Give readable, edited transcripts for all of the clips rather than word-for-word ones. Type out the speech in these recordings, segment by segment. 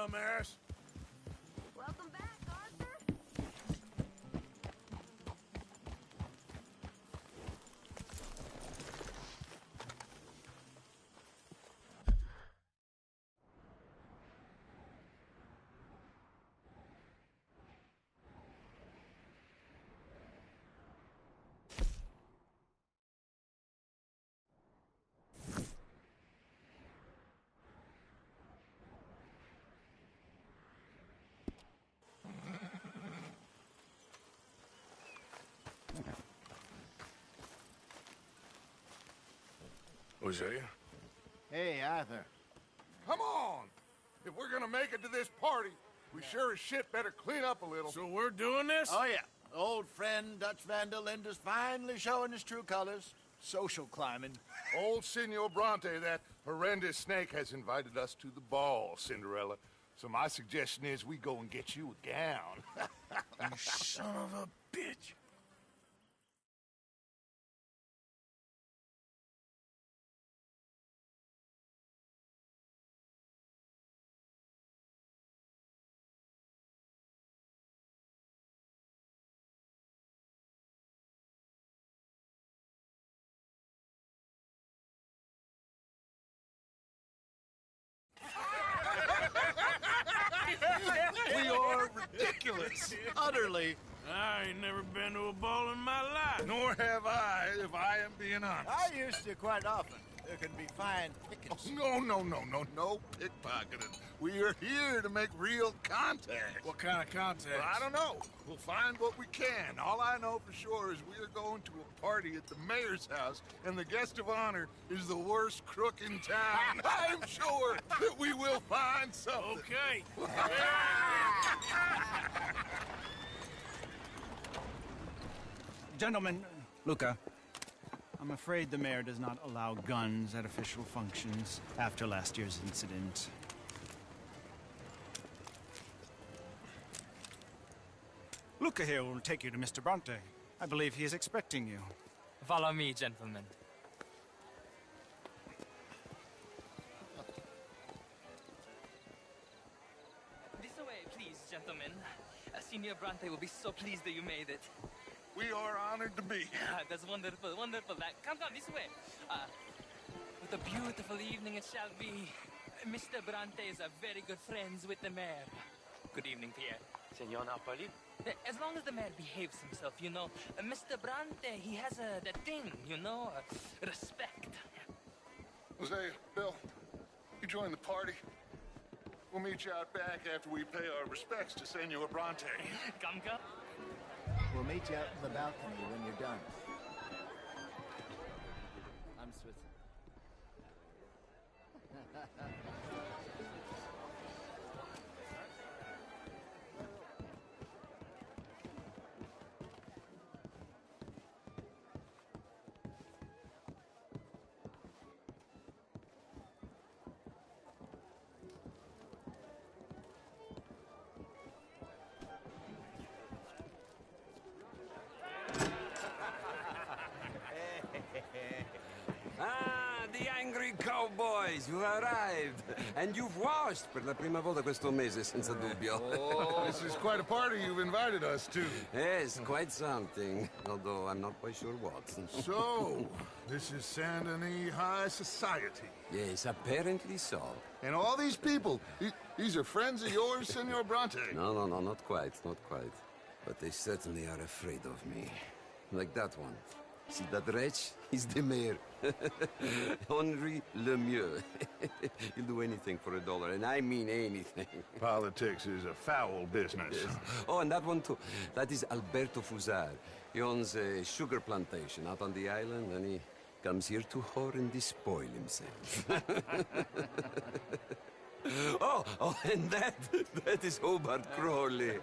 dumbass. Welcome back, Arthur. Hosea? Hey, Arthur. Come on! If we're gonna make it to this party, we sure as shit better clean up a little. So we're doing this? Oh, yeah. Old friend Dutch Van der Linde's finally showing his true colors. Social climbing. Old Senor Bronte, that horrendous snake, has invited us to the ball, Cinderella. So my suggestion is we go and get you a gown. You son of a bitch. We are ridiculous. Utterly. I ain't never been to a ball in my life. Nor have I, if I am being honest. I used to quite often. There can be fine pickings. No pickpocketing. We are here to make real contact. What kind of contact? Well, I don't know. We'll find what we can. All I know for sure is we are going to a party at the mayor's house, and the guest of honor is the worst crook in town. I'm sure that we will find something. Okay. Gentlemen, Luca, I'm afraid the mayor does not allow guns at official functions after last year's incident. Luca here will take you to Mr. Bronte. I believe he is expecting you. Follow me, gentlemen. This way, please, gentlemen. Senior Bronte will be so pleased that you made it. We are honored to be here. That's wonderful, wonderful. Come, this way. What a beautiful evening it shall be. Mr. Bronte is a very good friends with the mayor. Good evening, Pierre. Senor Napoli? As long as the mayor behaves himself, you know. Mr. Bronte, he has that thing, you know, respect. Jose, Bill, you join the party. We'll meet you out back after we pay our respects to Senor Bronte. Come. We'll meet you out in the balcony when you're done. I'm Switzerland. Ah, the angry cowboys, you arrived. And you've washed per la prima volta questo mese, senza dubbio. Oh, this is quite a party you've invited us to. Yes, quite something. Although I'm not quite sure what. So, this is Saint Denis High Society. Yes, apparently so. And all these people, these are friends of yours, Senor Bronte? No, not quite, not quite. But they certainly are afraid of me. Like that one. See that wretch? He's the mayor. Henri Lemieux. He'll do anything for $1, and I mean anything. Politics is a foul business. Yes. Oh, and that one too. That is Alberto Fusar. He owns a sugar plantation out on the island, and he comes here to whore and despoil himself. Oh, and that is Hobart Crawley,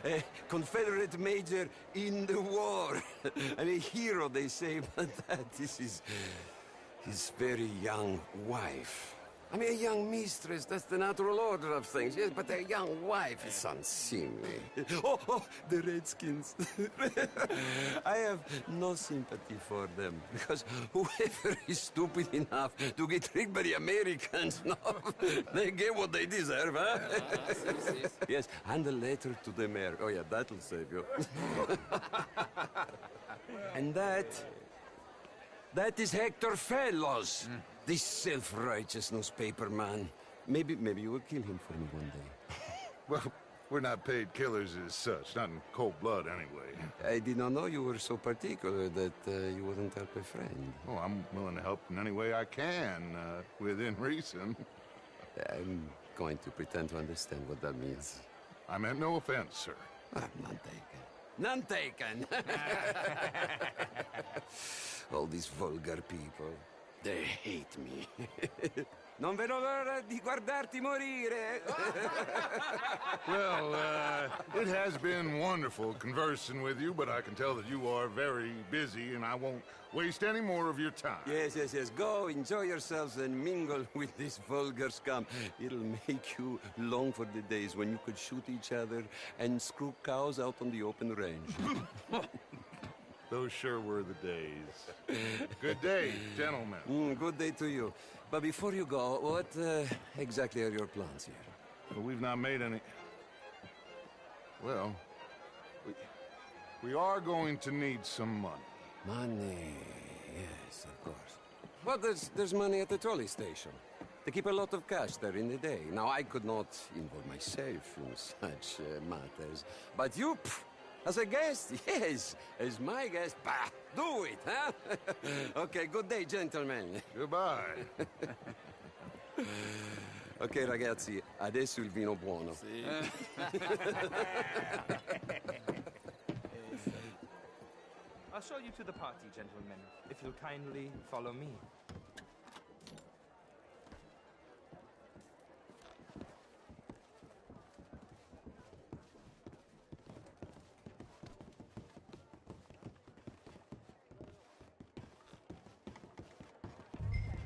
a Confederate major in the war, and a hero, they say, but that is his very young wife. I mean, a young mistress, that's the natural order of things, yes, but a young wife is unseemly. Oh, the Redskins. I have no sympathy for them, because whoever is stupid enough to get tricked by the Americans, no, they get what they deserve, huh? Yes, and a letter to the mayor. Oh, yeah, that'll save you. And that is Hector Fellows. This self-righteous newspaper man. Maybe you will kill him for me one day. Well, we're not paid killers as such, not in cold blood anyway. I did not know you were so particular that you wouldn't help a friend. Oh, I'm willing to help in any way I can, within reason. I'm going to pretend to understand what that means. I meant no offense, sir. None taken. None taken! All these vulgar people. They hate me. Non vedo l'ora di guardarti morire. Well, it has been wonderful conversing with you, but I can tell that you are very busy, and I won't waste any more of your time. Yes. Go, enjoy yourselves, and mingle with this vulgar scum. It'll make you long for the days when you could shoot each other and screw cows out on the open range. Those sure were the days. Good day, gentlemen. Good day to you. But before you go, what exactly are your plans here? Well, we've not made any... Well, we are going to need some money. Money, yes, of course. Well, there's money at the trolley station. They keep a lot of cash there in the day. Now, I could not involve myself in such matters. But you, as a guest, yes, as my guest, bah, do it, huh? Okay, good day, gentlemen. Goodbye. Ok, ragazzi, adesso il vino buono. I'll show you to the party, gentlemen, if you'll kindly follow me.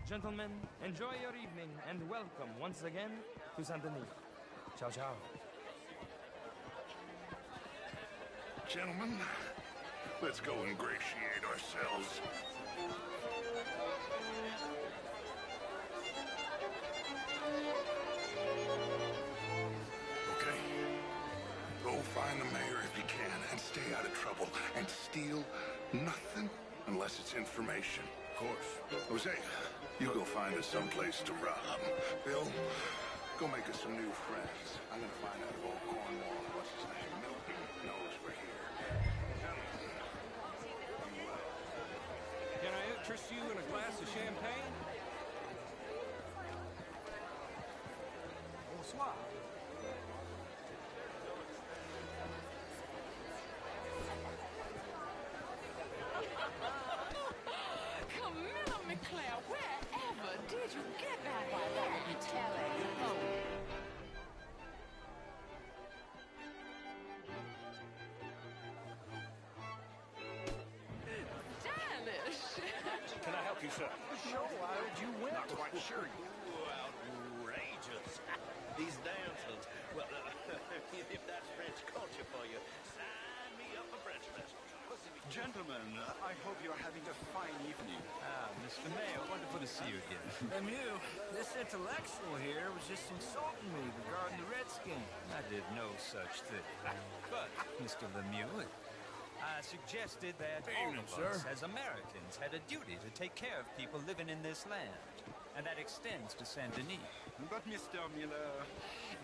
Gentlemen, enjoy your evening and welcome once again to Saint Denis. Ciao, ciao. Gentlemen, let's go ingratiate ourselves. Okay. Go find the mayor if you can and stay out of trouble and steal nothing unless it's information. Of course. Jose, you go find us someplace to rob. Bill, go make us some new friends. I'm gonna find out if old Cornwall, what's his name, Milton, knows we're here. Can I interest you in a glass of champagne? Bonsoir. Camilla McClare, wherever did you get that by that telephone? Stylish. Can I help you, sir? Sure, why did you win? Not quite sure. Outrageous. These dancers. Well, if that's French culture for you, sign me up for French lesson. Gentlemen, I hope you're having a fine evening. Mr. Mayor, wonderful to see you again. Lemieux, this intellectual here was just insulting me regarding the Redskins. I did no such thing. But, Mr. Lemieux, I suggested that all Evening, of us, sir. as Americans, had a duty to take care of people living in this land. And that extends to Saint Denis. But, Mr. Miller,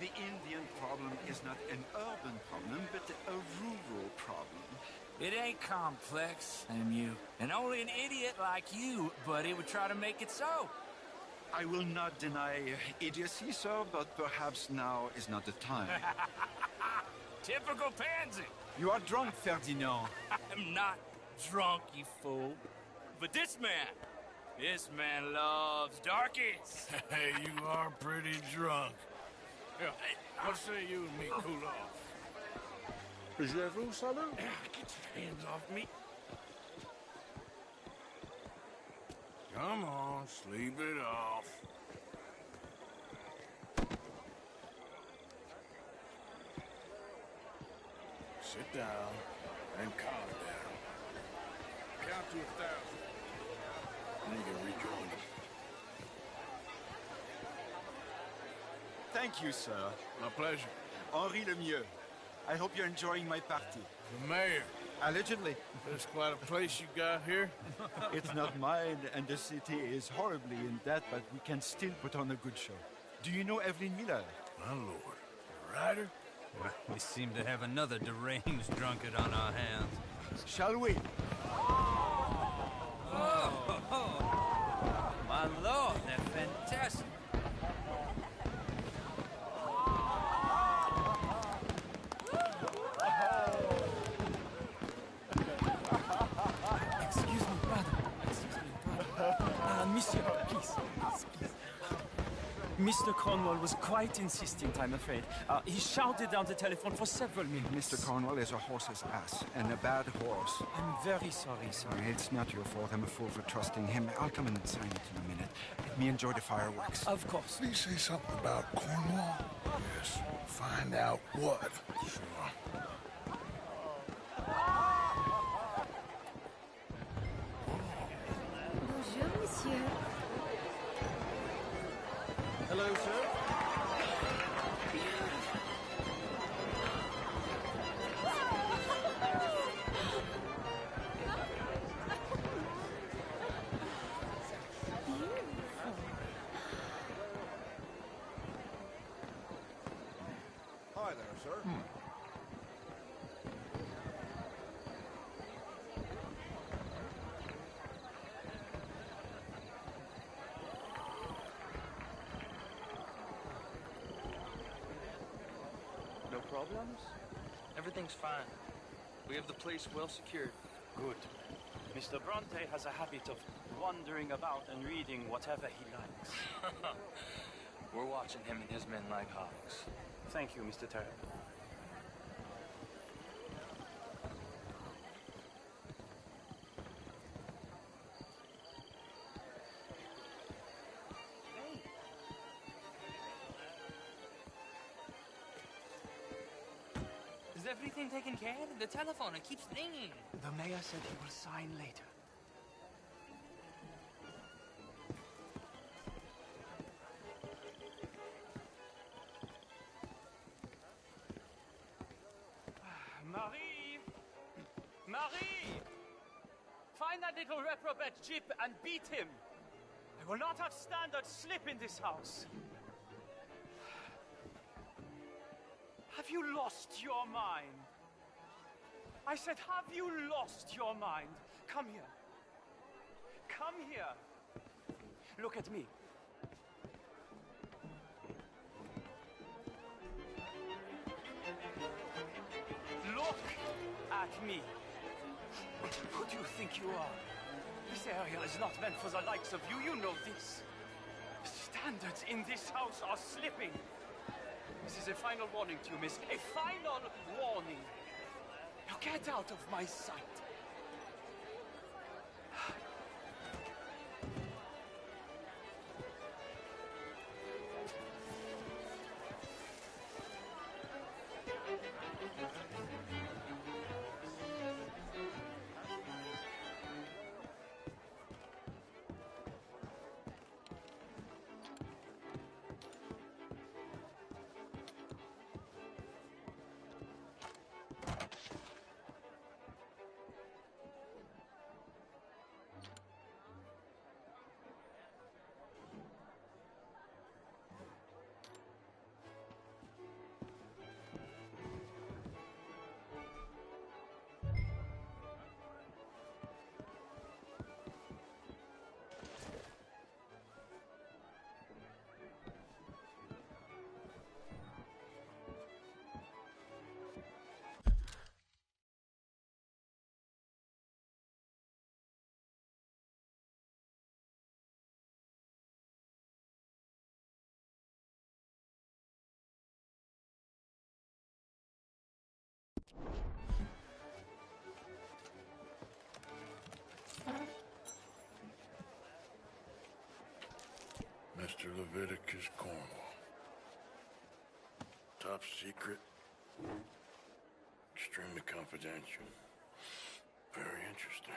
the Indian problem is not an urban problem, but a rural problem. It ain't complex, Lemieux. And only an idiot like you, buddy, would try to make it so. I will not deny idiocy, sir, but perhaps now is not the time. Typical pansy. You are drunk, Ferdinand. I'm not drunk, you fool. But this man loves darkies. Hey, you are pretty drunk. Yeah, I'll say you and me cool off. Is that vous, salute? Get your hands off me. Come on, sleep it off. Sit down and calm down. Count to 1,000. Then you can rejoin them. Thank you, sir. My pleasure. Henri Lemieux. I hope you're enjoying my party. The mayor. Allegedly. There's quite a place you got here. It's not mine, and the city is horribly in debt, but we can still put on a good show. Do you know Evelyn Miller? My lord. The writer? Well, we seem to have another deranged drunkard on our hands. Shall we? Oh, my lord, they're fantastic. Excuse me, brother. Monsieur, please. Mr. Cornwall was quite insistent, I'm afraid. He shouted down the telephone for several minutes. Mr. Cornwall is a horse's ass, and a bad horse. I'm very sorry, sir. It's not your fault. I'm a fool for trusting him. I'll come in and sign it in a minute. Let me enjoy the fireworks. Of course. Please say something about Cornwall. Yes. Find out what. Sure. Bonjour, monsieur. Hello, sir. Hi there, sir. No problems? Everything's fine. We have the place well secured. Good. Mr. Bronte has a habit of wandering about and reading whatever he likes. We're watching him and his men like hawks. Thank you, Mr. Terry. Is everything taken care of? The telephone, it keeps ringing. The mayor said he will sign later. Marie! Marie! Find that little reprobate Jip and beat him. I will not have standard slip in this house. Have you lost your mind? I said, have you lost your mind? Come here. Come here. Look at me. Look at me. Who do you think you are? This area is not meant for the likes of you. You know this. Standards in this house are slipping. This is a final warning to you, miss. A final warning. Now get out of my sight. Mr. Leviticus Cornwall. Top secret. Extremely confidential. Very interesting.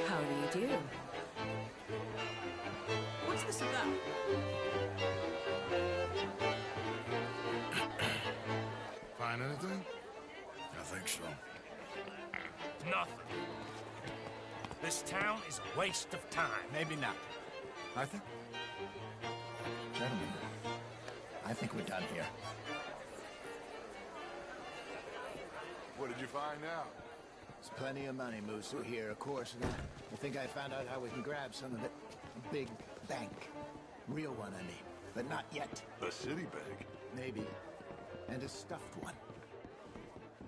How do you do? What's this about? Find anything? I think so. Nothing. This town is a waste of time. Maybe not. Arthur? Gentlemen, I think we're done here. What did you find out? There's plenty of money moves through here, of course, and I think I found out how we can grab some of it. A big bank. Real one, I mean. But not yet. A city bank? Maybe. And a stuffed one.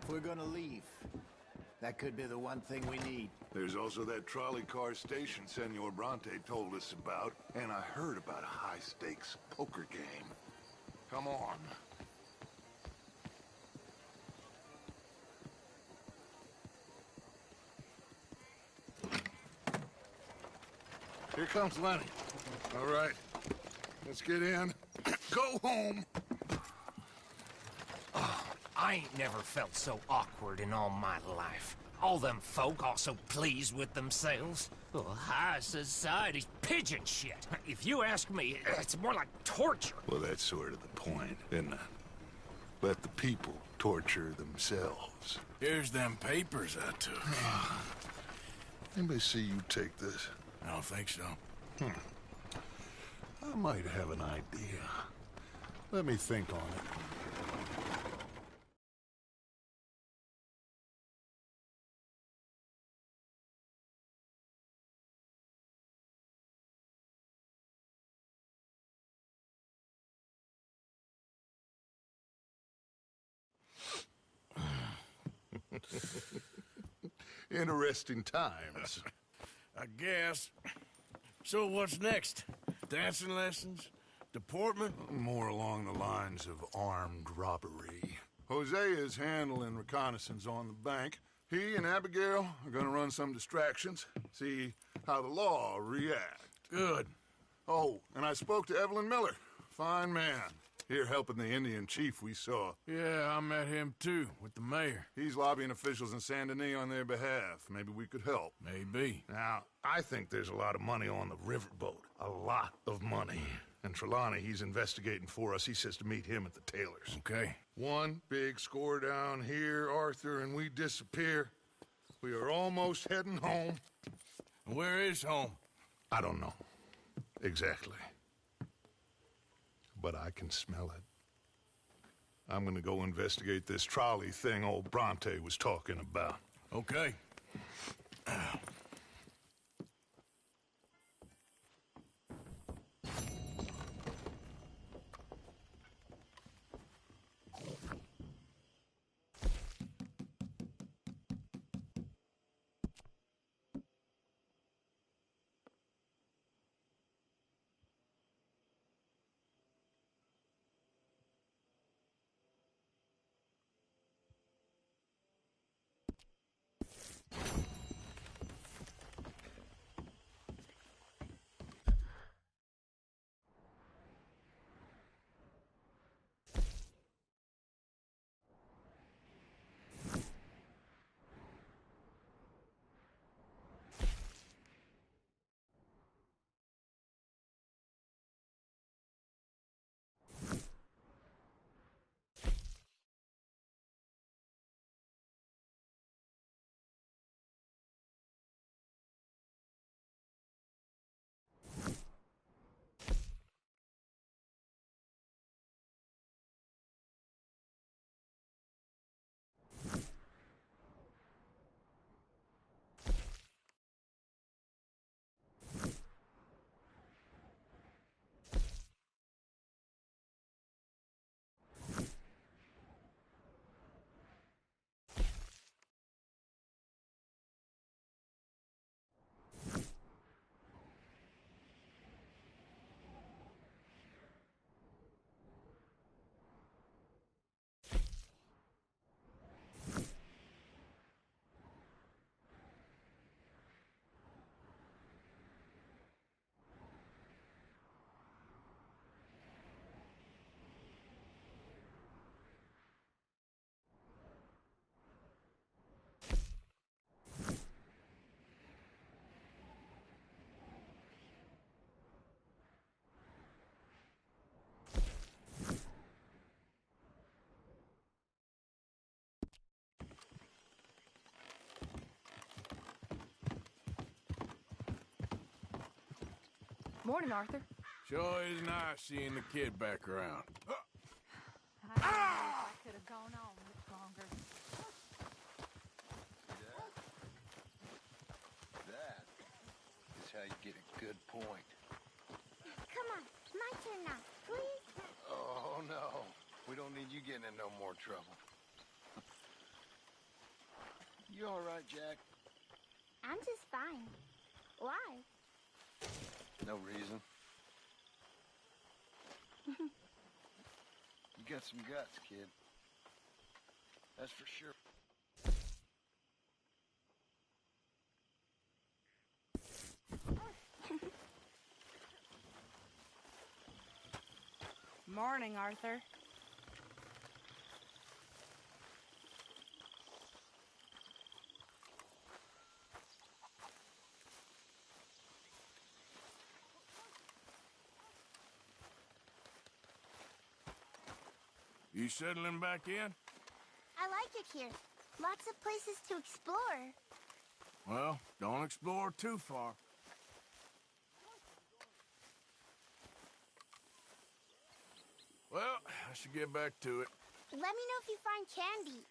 If we're gonna leave, that could be the one thing we need. There's also that trolley car station Senor Bronte told us about, and I heard about a high-stakes poker game. Come on. Here comes Lenny. All right, let's get in. Go home. I ain't never felt so awkward in all my life. All them folk all so pleased with themselves. Oh, high society's pigeon shit. If you ask me, it's more like torture. Well, that's sort of the point, isn't it? Let the people torture themselves. Here's them papers I took. Anybody see you take this? I don't think so. I might have an idea. Let me think on it. Interesting times. I guess. So what's next? Dancing lessons? Deportment? More along the lines of armed robbery. Hosea is handling reconnaissance on the bank. He and Abigail are gonna run some distractions, see how the law react. Good. Oh, and I spoke to Evelyn Miller. Fine man. Here helping the Indian chief we saw. Yeah, I met him too, with the mayor. He's lobbying officials in Saint Denis on their behalf. Maybe we could help. Maybe. Now, I think there's a lot of money on the riverboat. A lot of money. And Trelawney, he's investigating for us. He says to meet him at the Taylor's. Okay. One big score down here, Arthur, and we disappear. We are almost heading home. Where is home? I don't know. Exactly. But I can smell it. I'm gonna go investigate this trolley thing old Bronte was talking about. Okay. Morning, Arthur. Sure is nice seeing the kid back around. I wish I could have gone on much longer. That is how you get a good point. Come on, my turn now, please. Oh, no. We don't need you getting in no more trouble. You all right, Jack? I'm just fine. Why? No reason. You got some guts, kid. That's for sure. Morning, Arthur. You settling back in? I like it here. Lots of places to explore. Well, don't explore too far. Well, I should get back to it. Let me know if you find candy.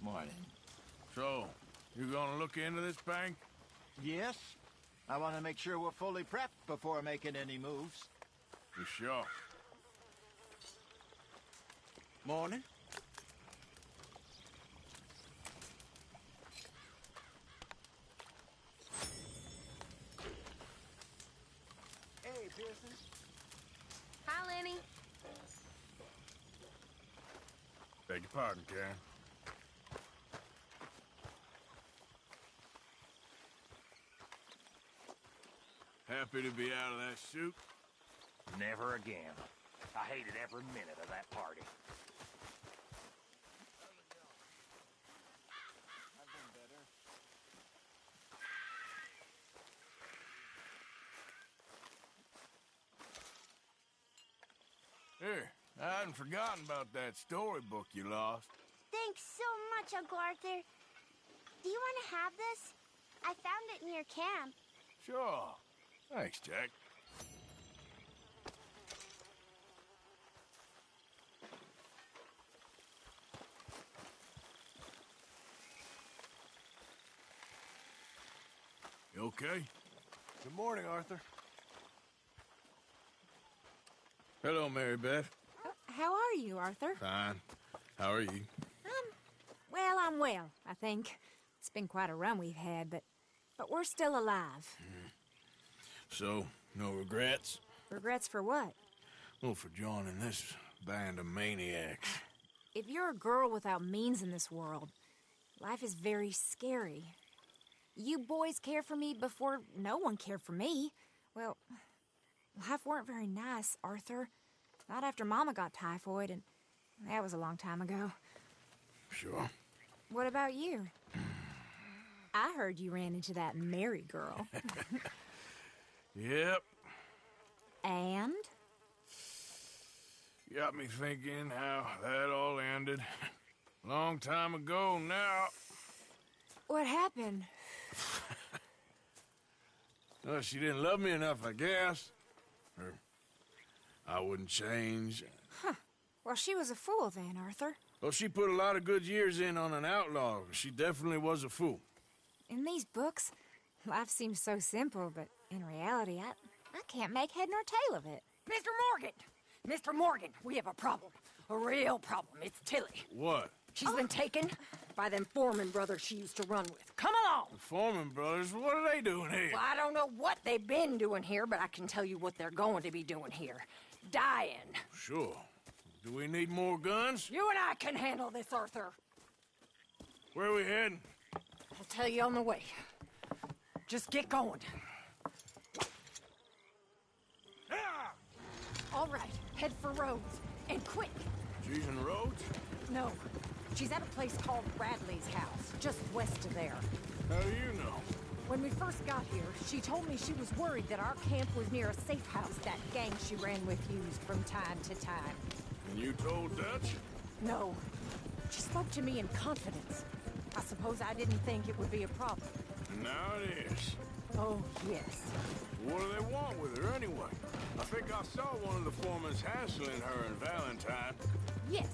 Morning. So, you gonna look into this bank? Yes. I want to make sure we're fully prepped before making any moves. For sure. Morning. Hey, Pearson. Hi, Lenny. Beg your pardon, Karen. Happy to be out of that suit? Never again. I hated every minute of that party. Here, I hadn't forgotten about that storybook you lost. Thanks so much, Uncle Arthur. Do you want to have this? I found it near camp. Sure. Thanks, Jack. You okay? Good morning, Arthur. Hello, Mary Beth. How are you, Arthur? Fine. How are you? Well, I'm well, I think. It's been quite a run we've had, but we're still alive. So, no regrets? Regrets for what? Well, for joining this band of maniacs. If you're a girl without means in this world, life is very scary. You boys cared for me before no one cared for me. Well, life weren't very nice, Arthur. Not after Mama got typhoid, and that was a long time ago. Sure. What about you? I heard you ran into that Mary girl. Yep. And? Got me thinking how that all ended. Long time ago now. What happened? Well, she didn't love me enough, I guess. Or I wouldn't change. Huh. Well, she was a fool then, Arthur. Well, she put a lot of good years in on an outlaw. She definitely was a fool. In these books, life seems so simple, but in reality, I can't make head nor tail of it. Mr. Morgan! Mr. Morgan, we have a problem. A real problem. It's Tilly. What? She's been taken by them Foreman brothers she used to run with. Come along! The Foreman brothers? What are they doing here? Well, I don't know what they've been doing here, but I can tell you what they're going to be doing here. Dying. Sure. Do we need more guns? You and I can handle this, Arthur. Where are we heading? I'll tell you on the way. Just get going. All right, head for Rhodes. And quick. She's in Rhodes? No. She's at a place called Bradley's house, just west of there. How do you know? When we first got here, she told me she was worried that our camp was near a safe house that gang she ran with used from time to time. And you told Dutch? No. She spoke to me in confidence. I suppose I didn't think it would be a problem. And now it is. Oh, yes. What do they want with her anyway? I think I saw one of the foremans hassling her and Valentine. Yes,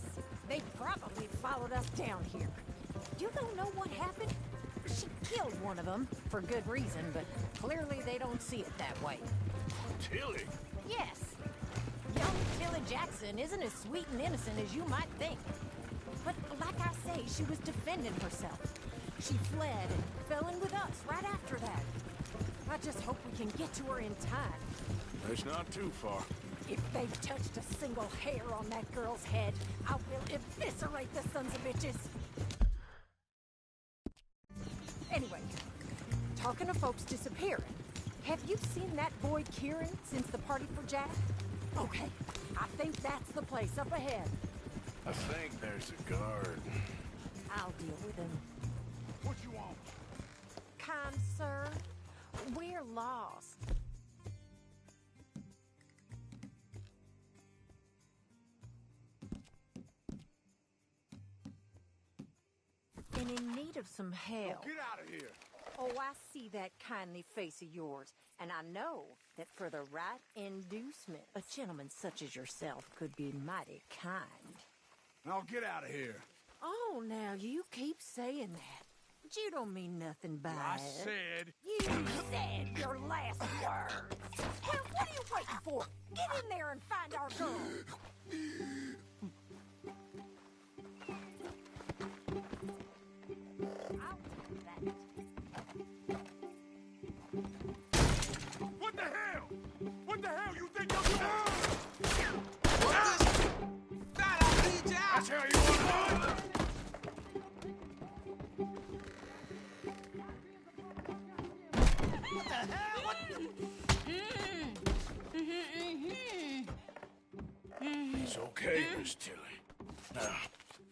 they probably followed us down here. You don't know what happened? She killed one of them, for good reason, but clearly they don't see it that way. Tilly? Yes. Young Tilly Jackson isn't as sweet and innocent as you might think. But like I say, she was defending herself. She fled and fell in with us right after that. I just hope we can get to her in time. It's not too far. If they've touched a single hair on that girl's head, I will eviscerate the sons of bitches. Anyway, talking of folks disappearing, have you seen that boy Kieran since the party for Jack? Okay, I think that's the place up ahead. I think there's a guard. I'll deal with him. What you want? Kind sir, we're lost. And in need of some help. Get out of here! Oh, I see that kindly face of yours, and I know that for the right inducement, a gentleman such as yourself could be mighty kind. Now get out of here. Oh, now you keep saying that. But you don't mean nothing by I it. said... You said your last words. Well, what are you waiting for? Get in there and find our girl. I'll do that. What the hell? What the hell you think you're doing? That's how you want to do it? What the hell? What? It's okay, Miss Tilly. Now,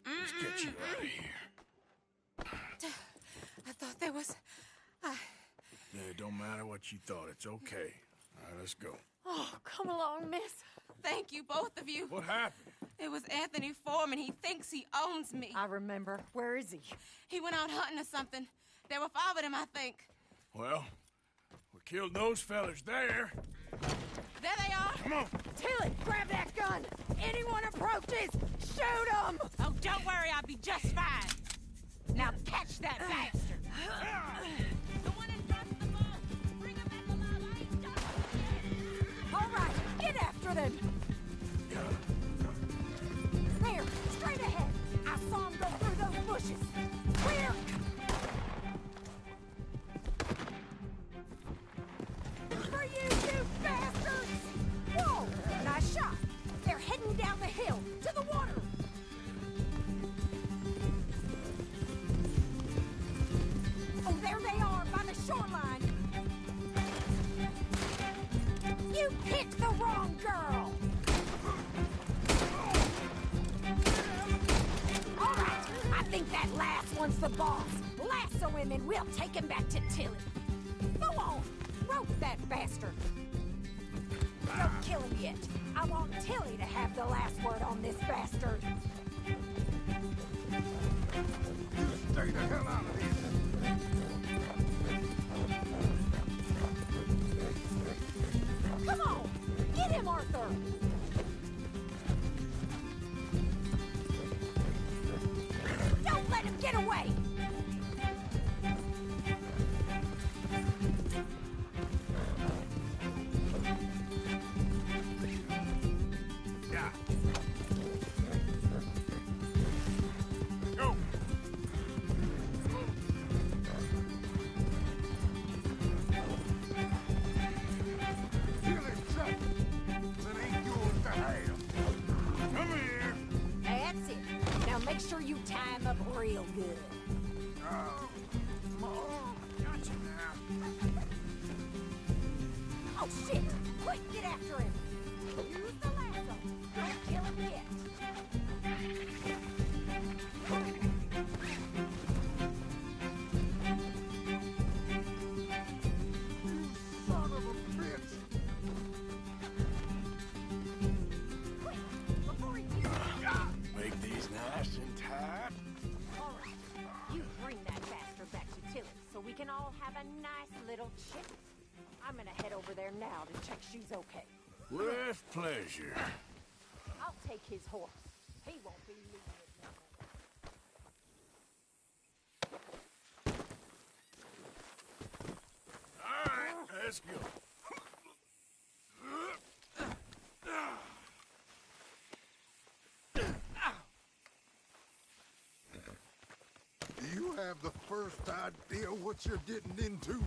let's get you out of here. I thought there was... Yeah, it don't matter what you thought. It's okay. All right, let's go. Oh, come along, miss. Thank you, both of you. What happened? It was Anthony Foreman. He thinks he owns me. I remember. Where is he? He went out hunting or something. There were 5 of them, I think. Well, we killed those fellas there. There they are. Come on. Tilly, grab that gun. Anyone approaches, shoot them. Oh, don't worry. I'll be just fine. Now catch that bastard. The one in front of the boat. Bring him back alive. I ain't done yet. All right, get after them. There, straight ahead. I saw him go through those bushes. Clear. For you bastards! Whoa, nice shot. They're heading down the hill to the water. Oh, there they are by the shoreline. You picked the wrong girl. All right, I think that last one's the boss. Lasso him and we'll take him back to Tilly. Go on, rope that bastard. Don't kill him yet. I want Tilly to have the last word on this bastard. Stay the hell out of here. Come on, get him, Arthur. Don't let him get away. Yeah. Go. Kill him, son. That ain't yours to have. Come here. time up real good. Oh, Mom, gotcha now. Oh, shit! Quick, get after him! Use the lasso! Don't kill him yet! Son of a bitch! Quick, before he kills you! Make these nice and tight. All right, you bring that bastard back to Tilly so we can all have a nice little chat. I'm gonna head over there now to check she's okay. With pleasure. I'll take his horse. He won't be leaving it no more. All right, let's go. Do you have the first idea what you're getting into?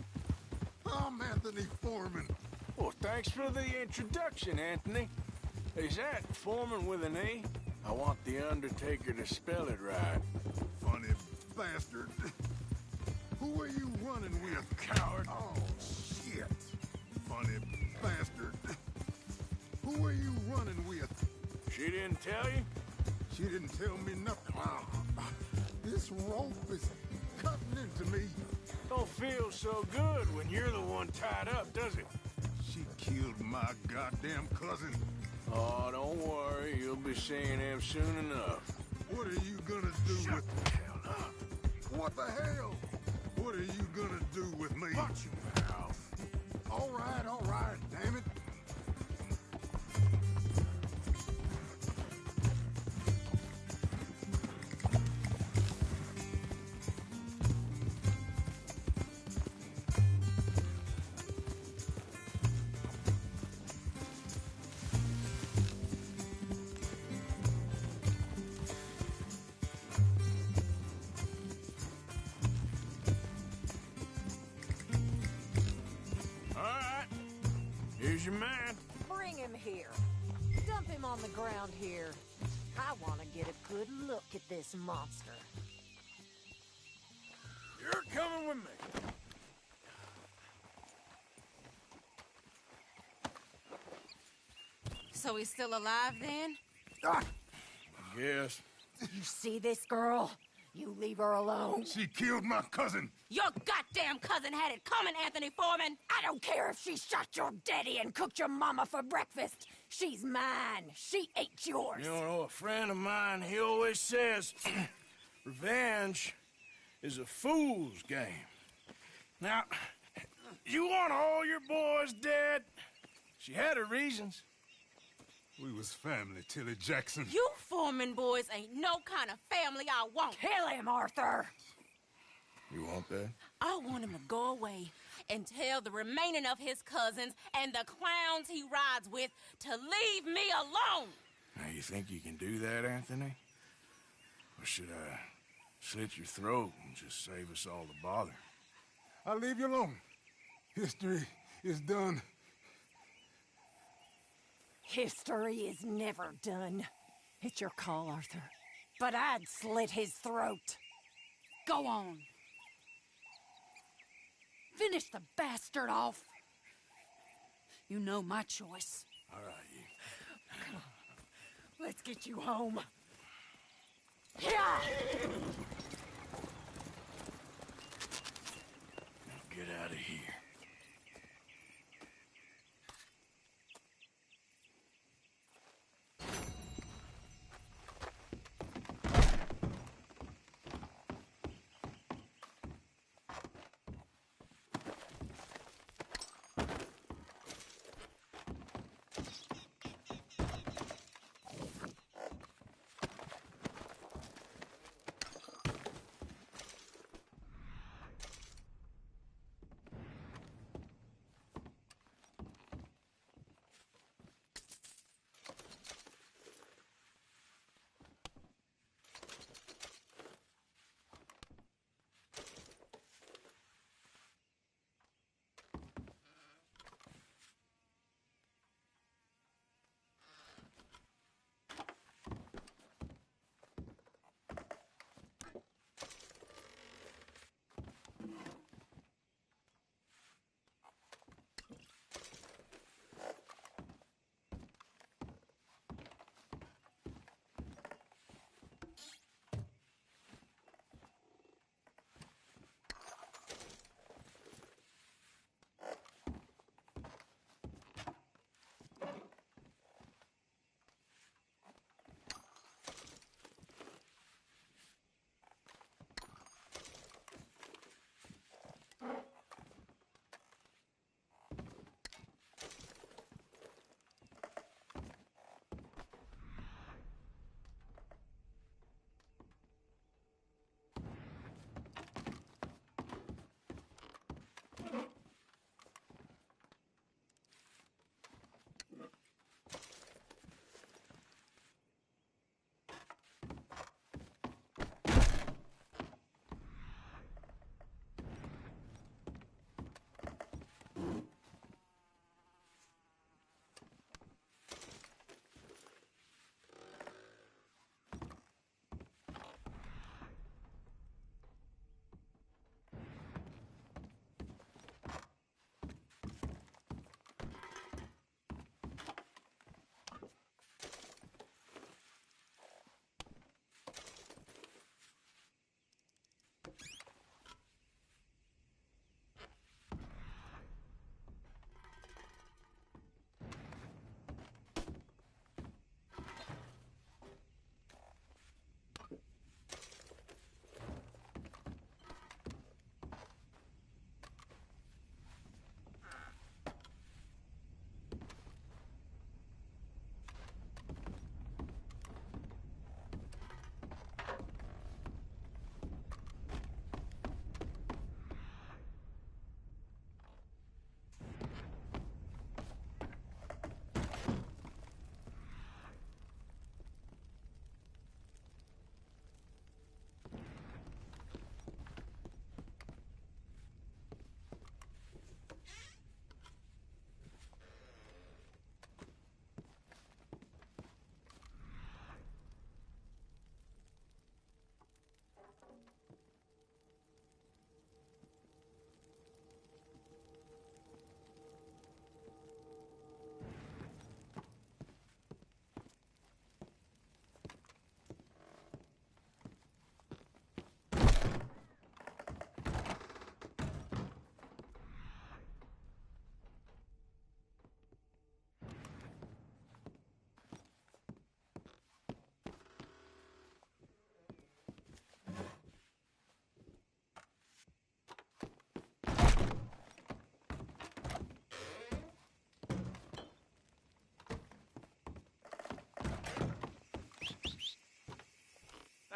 I'm Anthony Foreman. Well, thanks for the introduction, Anthony. Is that Foreman with an E? I want the Undertaker to spell it right. Funny bastard. Who are you running with? Coward. Oh, shit. Funny bastard. Who are you running with? She didn't tell you? She didn't tell me nothing. This rope is cutting into me. Don't feel so good when you're the one tied up, does it? She killed my goddamn cousin. Oh, don't worry. You'll be seeing him soon enough. What are you gonna do Shut with... the hell up. What the hell? What are you gonna do with me? Watch your mouth. All right, damn it. All right. Here's your man. Bring him here. Dump him on the ground here. I want to get a good look at this monster. You're coming with me. So he's still alive then? Yes. You see this girl? You leave her alone. She killed my cousin. Your goddamn cousin had it coming, Anthony Foreman! I don't care if she shot your daddy and cooked your mama for breakfast. She's mine. She ate yours. You know, a friend of mine, he always says, revenge is a fool's game. Now, you want all your boys dead? She had her reasons. We was family, Tilly Jackson. You Foreman boys ain't no kind of family I want. Kill him, Arthur. You want that? I want him to go away and tell the remaining of his cousins and the clowns he rides with to leave me alone. Now, you think you can do that, Anthony? Or should I slit your throat and just save us all the bother? I'll leave you alone. History is done. History is never done. It's your call, Arthur. But I'd slit his throat. Go on. Finish the bastard off. You know my choice. All right, you. Come on. Let's get you home. Yeah! Now get out of here.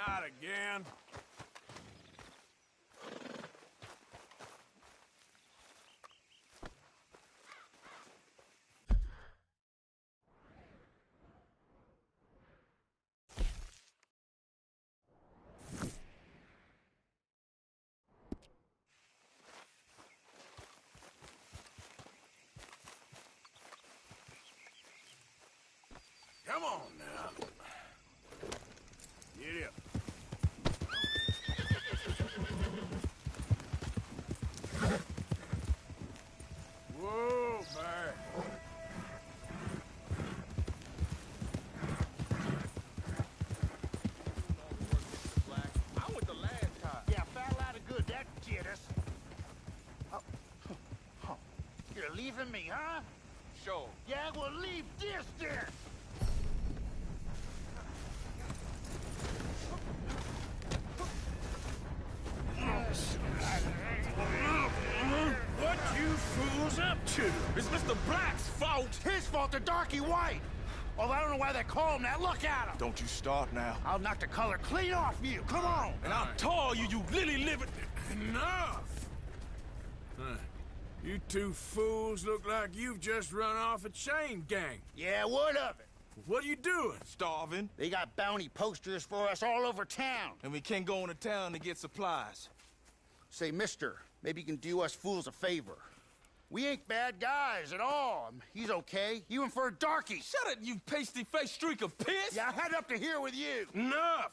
Not again. Come on now. Get up. Whoa, Barry. I went the last time. Yeah, fell out of good, that get us. Oh. You're leaving me, huh? Sure. Yeah, well, leave this there. What you fools up to? It's Mr. Black's fault. His fault, the darky white. Although I don't know why they call him that. Look at him. Don't you start now. I'll knock the color clean off you. Come on. And I'll tar you, you lily-livered... Enough! You two fools look like you've just run off a chain gang. Yeah, what of it? What are you doing? Starving. They got bounty posters for us all over town. And we can't go into town to get supplies. Say, mister, maybe you can do us fools a favor. We ain't bad guys at all. He's okay. Even for a darky. Shut it, you pasty-faced streak of piss! Yeah, I had up to here with you. Enough!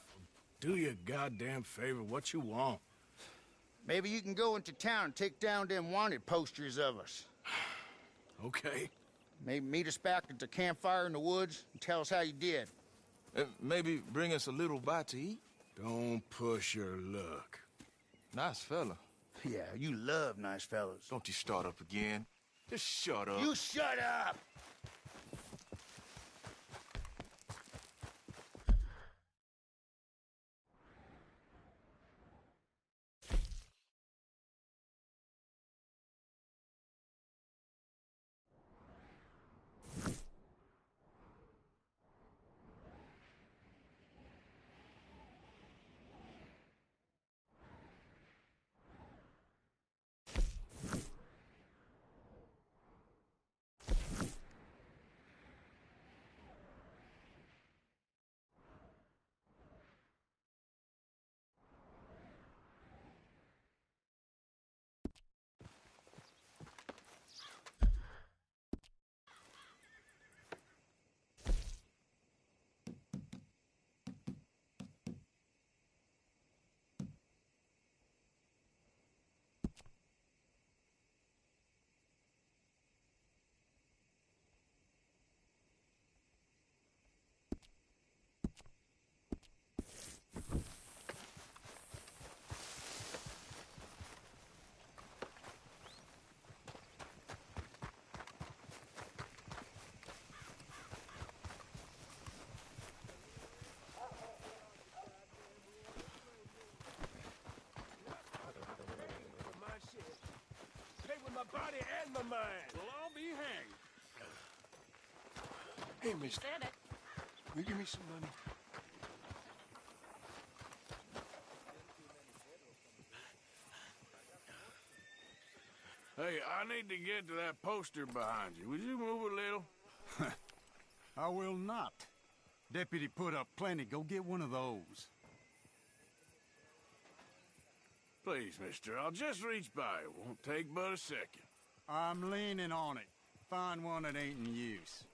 Do your goddamn favor what you want. Maybe you can go into town and take down them wanted posters of us. Okay. Maybe meet us back at the campfire in the woods and tell us how you did. Maybe bring us a little bite to eat. Don't push your luck. Nice fella. Yeah, you love nice fellas. Don't you start up again. Just shut up. You shut up! My body and my mind. Well, I'll be hanged. Hey, mister. Said it. Will you give me some money? Hey, I need to get to that poster behind you. Would you move a little? I will not. Deputy put up plenty. Go get one of those. Please, mister, I'll just reach by. It won't take but a second. I'm leaning on it. Find one that ain't in use.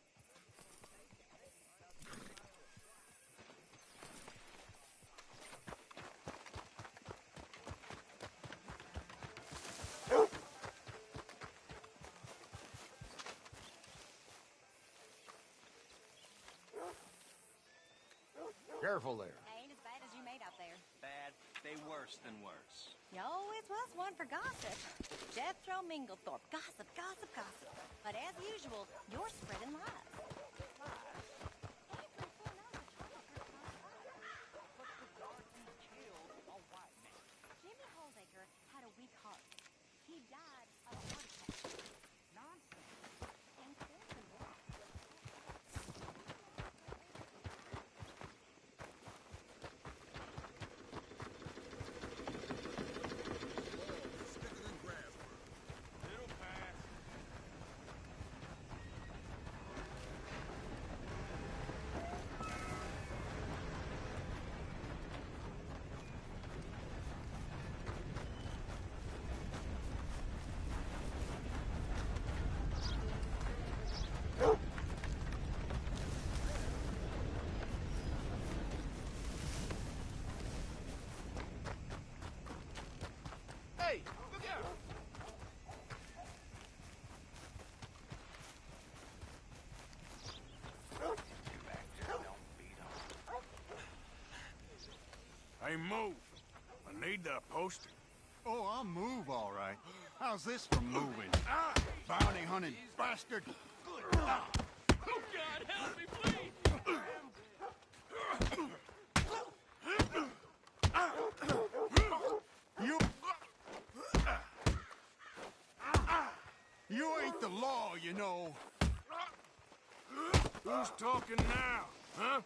Careful there. Ain't as bad as you made out there. Bad. They worse than worse. You always was one for gossip. Jethro Minglethorpe. Gossip, gossip, gossip. But as usual, you're spreading lies. Jimmy Holdaker had a weak heart. He died of a heart attack. Nonsense. And poison was. Hey, move. I need that poster. Oh, I'll move, all right. How's this for moving? Bounty hunting bastard! Oh, God, help me, please! You ain't the law, you know. Who's talking now, huh?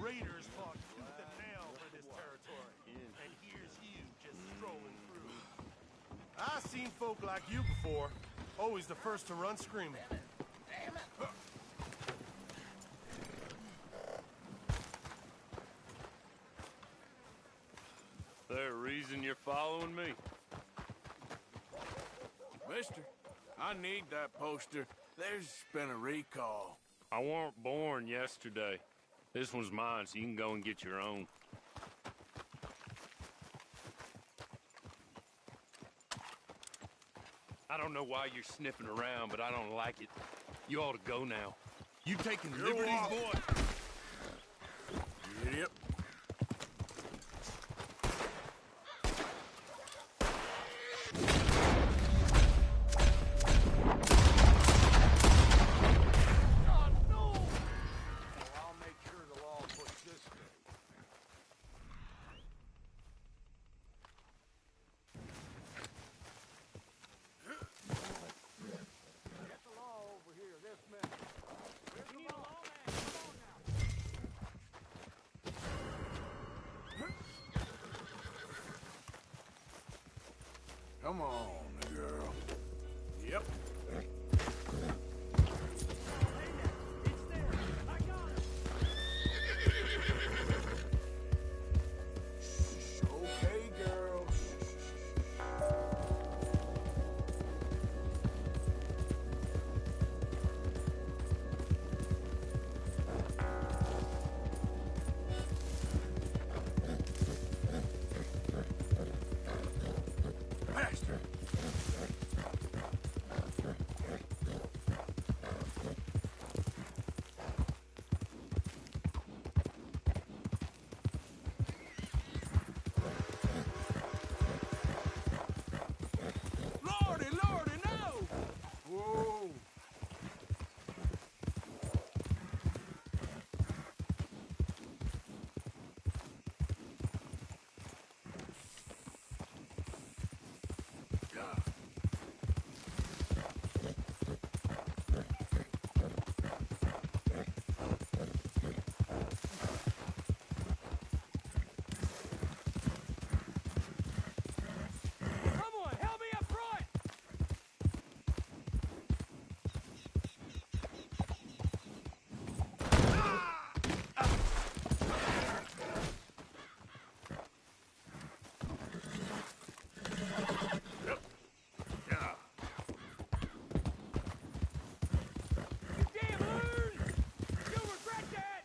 Raiders fought tooth and nail for this territory, and here's you just strolling through. I've seen folk like you before. Always the first to run screaming. There a reason you're following me? Mister, I need that poster. There's been a recall. I weren't born yesterday. This one's mine, so you can go and get your own. I don't know why you're sniffing around, but I don't like it. You ought to go now. You taking liberties, boy? Idiot. Come on, girl. Yep. Okay, girl. Bastard. Lordy, Lordy, no! Whoa. God. Come on, help me up front! Yeah. Damn, Loon! You'll regret that!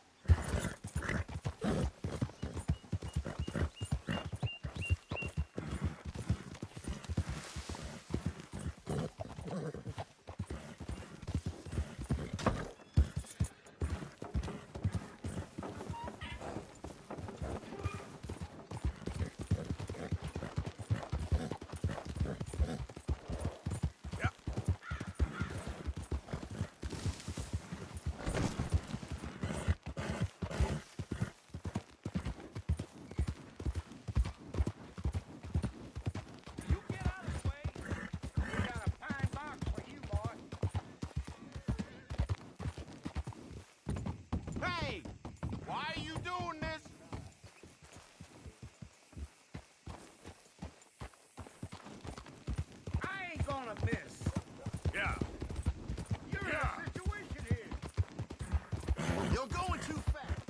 You get out of the way! We got a pine box for you, boy! Hey! Why are you doing this? I ain't gonna miss. Yeah. You're in a situation here. You're going too fast.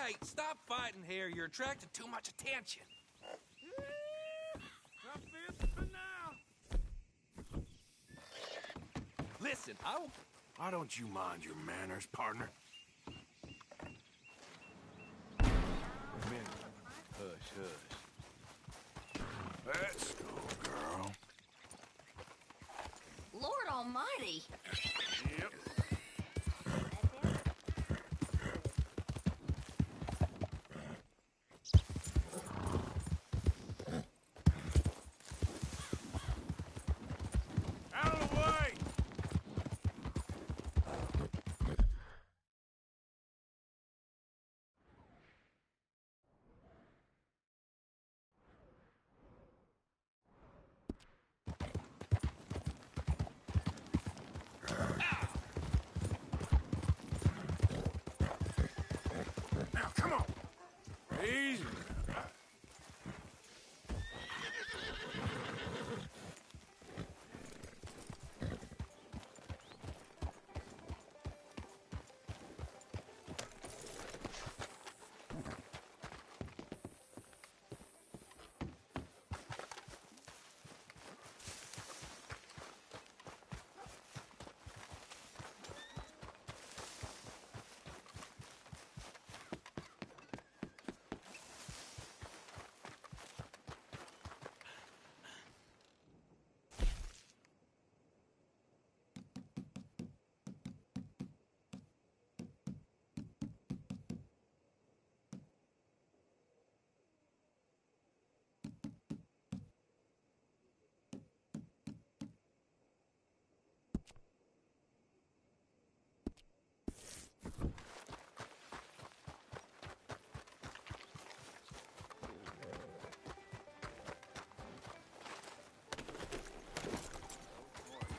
Hey, stop fighting here. You're attracting too much attention. Not this for now. Listen, I will... Why don't you mind your manners, partner? Hush, hush. Let's go, girl. Lord almighty. Yep. Out of the way! Now, come on. Easy.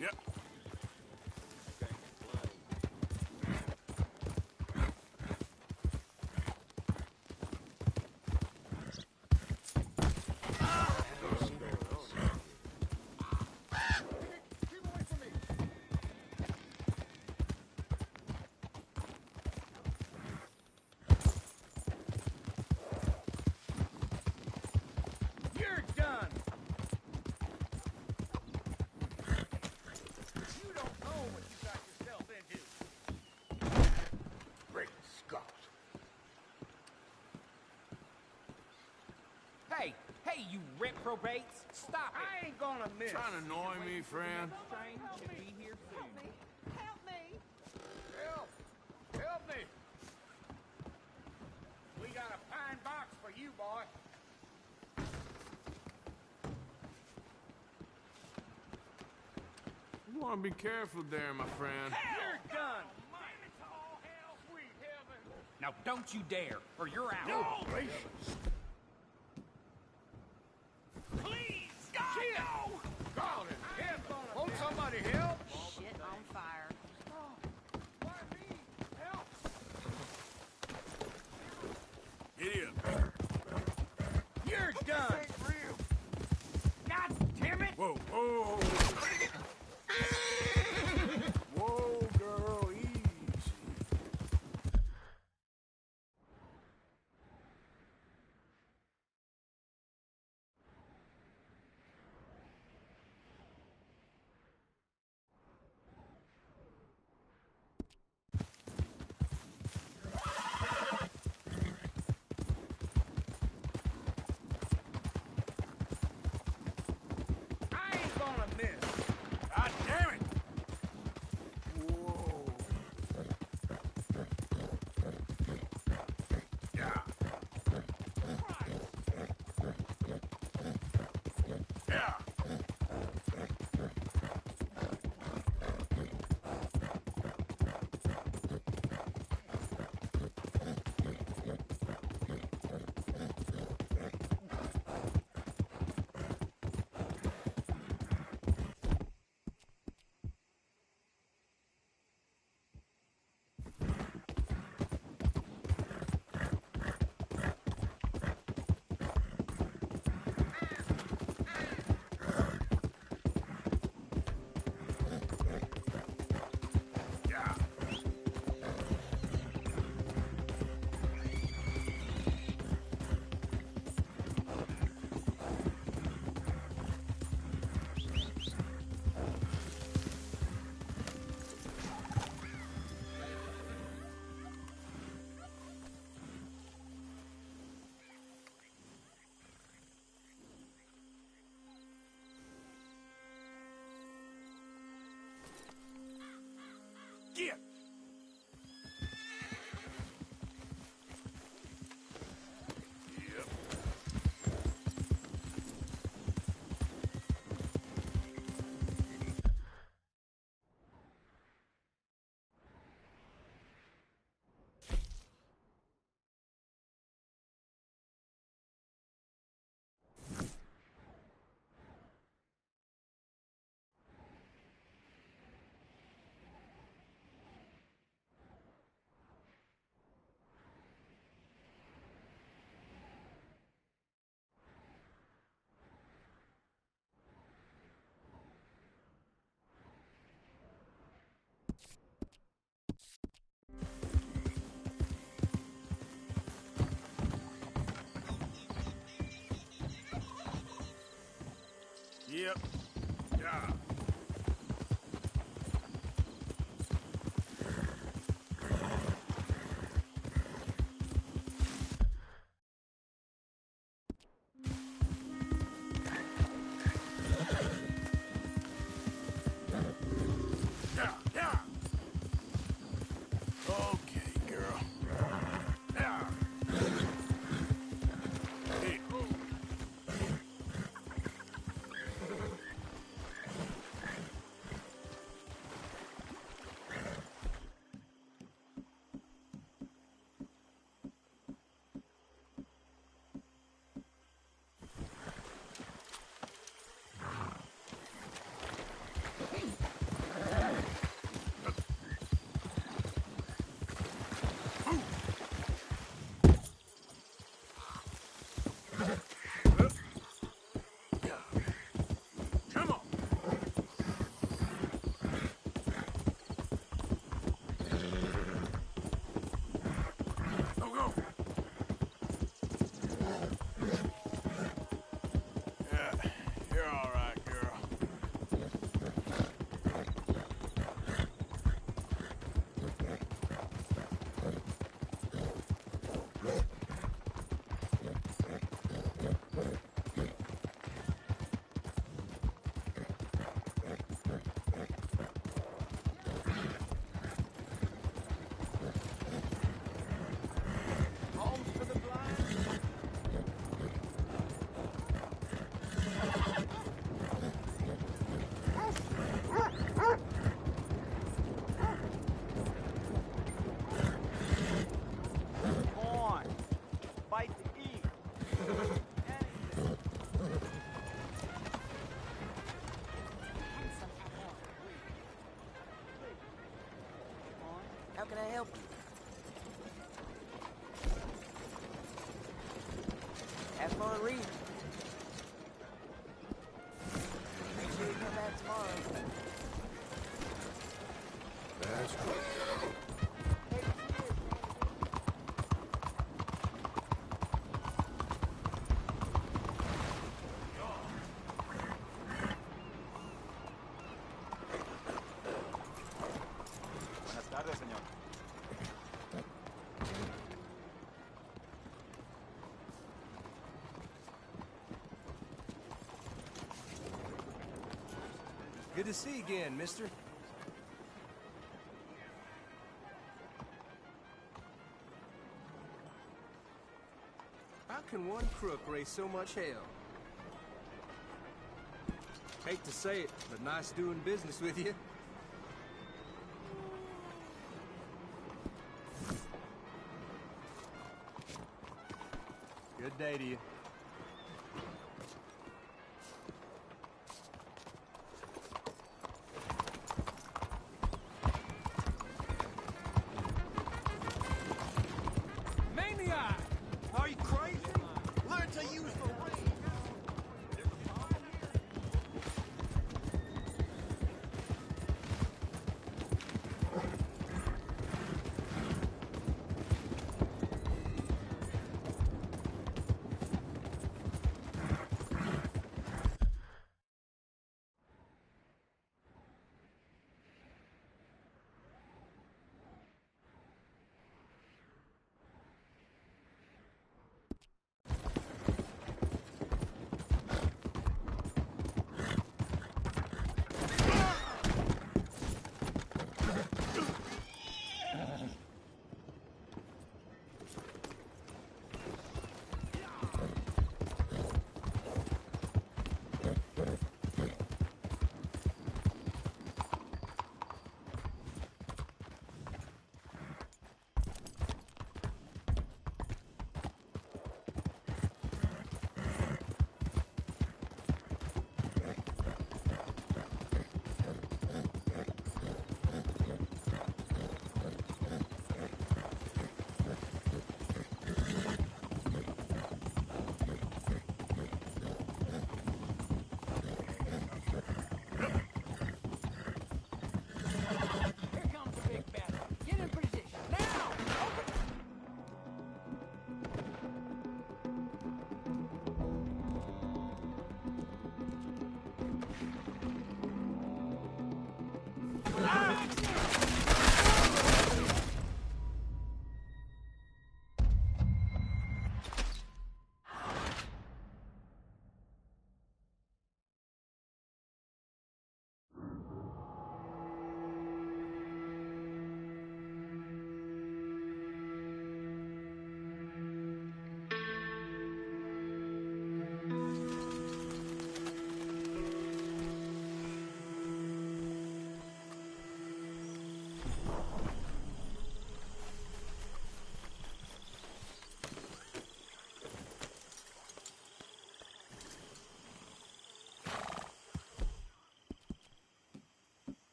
Yep. You're done! You don't know what you got yourself into. Great Scott. Hey, you reprobates! Stop it! I ain't gonna miss. Trying to annoy me, friend? Train should be here soon. Help me! Help! Help me! We got a pine box for you, boy. You want to be careful there, my friend. You're done! Now don't you dare, or you're out. No! Please, God, no! God, won't somebody help? Shit on fire. Why me? Help! Giddy up. You're done! God damn it! Whoa, whoa. Whoa, girl, easy. Yep. Yeah. Yeah, yeah. Okay, girl. Yeah. Hey. Come on. Go, go. Yeah, you're all right, girl. On. Bite the E. How can I help you? Have fun reading. Make sure you come back tomorrow. That's good. Buenas tardes, señor. Good to see you again, mister. How can one crook raise so much hell? Hate to say it, but nice doing business with you. Good day to you. Maniac! Are you crazy? Learn to use the ring.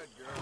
good girl.